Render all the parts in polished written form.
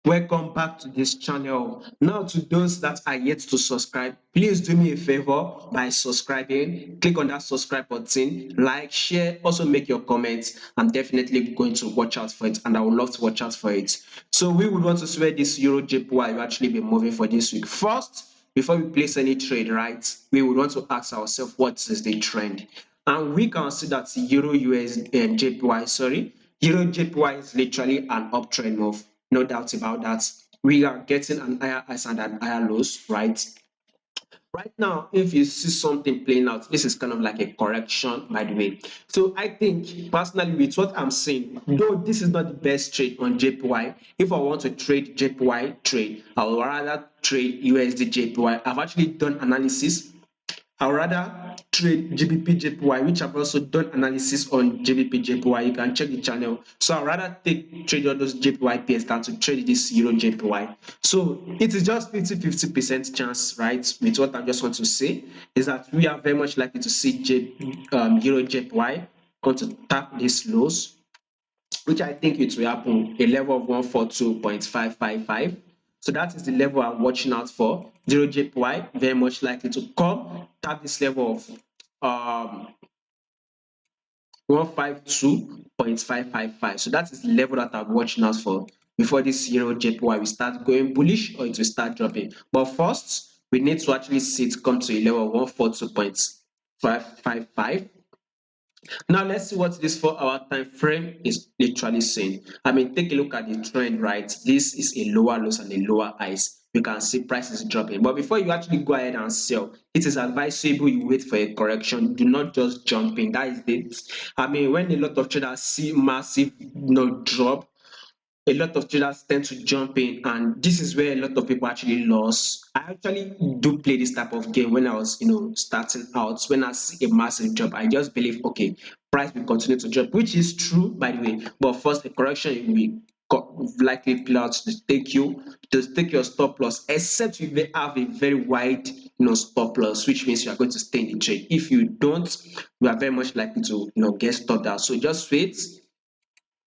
Welcome back to this channel. Now, to those that are yet to subscribe, please do me a favor by subscribing. Click on that subscribe button, like, share, also make your comments. I'm definitely going to watch out for it, and I would love to watch out for it. So we would want to see where this EURJPY will actually be moving for this week. First, before we place any trade, right, we would want to ask ourselves what is the trend, and we can see that Euro US and JPY, sorry, Euro JPY is literally an uptrend move. No doubt about that. We are getting an higher highs and an higher lows, right? Right now, if you see something playing out, this is kind of like a correction, by the way. So I think personally, with what I'm seeing, though this is not the best trade on JPY, if I want to trade JPY trade, I would rather trade USD JPY. I've actually done analysis. I rather trade GBP JPY, which I've also done analysis on GBP JPY. You can check the channel. So I rather trade all those JPY pairs than to trade this Euro JPY. So it is just 50-50% chance, right? With what I just want to say is that we are very much likely to see Euro JPY going to tap these lows, which I think it will happen a level of 142.555. So that is the level I'm watching out for. Zero JPY very much likely to come tap this level of 152.555. So that is the level that I'm watching out for before this Euro JPY will start going bullish or it will start dropping. But first, we need to actually see it come to a level of 142.555. Now let's see what this 4 hour time frame is literally saying. I mean, take a look at the trend, right? This is a lower lows and a lower highs. You can see prices dropping. But before you actually go ahead and sell, it is advisable you wait for a correction. Do not just jump in. That is it. I mean, when a lot of traders see massive drop, a lot of traders tend to jump in, and this is where a lot of people actually lose. I actually do play this type of game when I was starting out. When I see a massive drop, I just believe, okay, price will continue to drop, which is true, by the way. But first, a correction will likely play out to take your stop loss, except you may have a very wide stop loss, which means you are going to stay in the trade. If you don't, you are very much likely to get stopped out. So just wait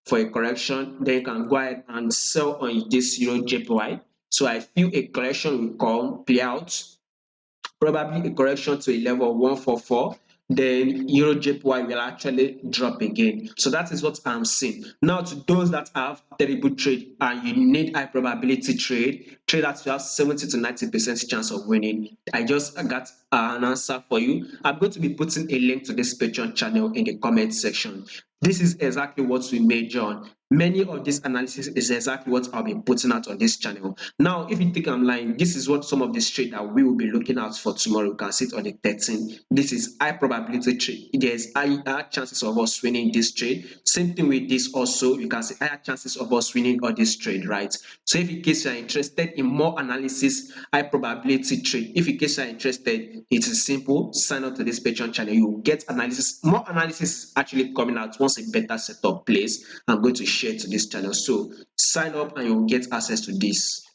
for a correction, then you can go ahead and sell on this Euro JPY. So I feel a correction will come, play out, probably a correction to a level of 144, then Euro JPY will actually drop again. So that is what I'm seeing. Now, to those that have terrible trade and you need high probability trade that you have 70 to 90% chance of winning, I just got an answer for you. I'm going to be putting a link to this Patreon channel in the comment section. This is exactly what we major on. Many of this analysis is exactly what I'll be putting out on this channel. Now, if you think I'm lying, this is what some of the trade that we will be looking out for tomorrow. You can see it on the 13th. This is high probability trade. There's higher chances of us winning this trade. Same thing with this also. You can see higher chances of us winning all this trade, right? So if in case you're interested in more analysis, high probability trade, if in case you're interested, it is simple. Sign up to this Patreon channel. You will get analysis. More analysis is actually coming out once a better setup plays. I'm going to share to this channel. So sign up and you'll get access to this.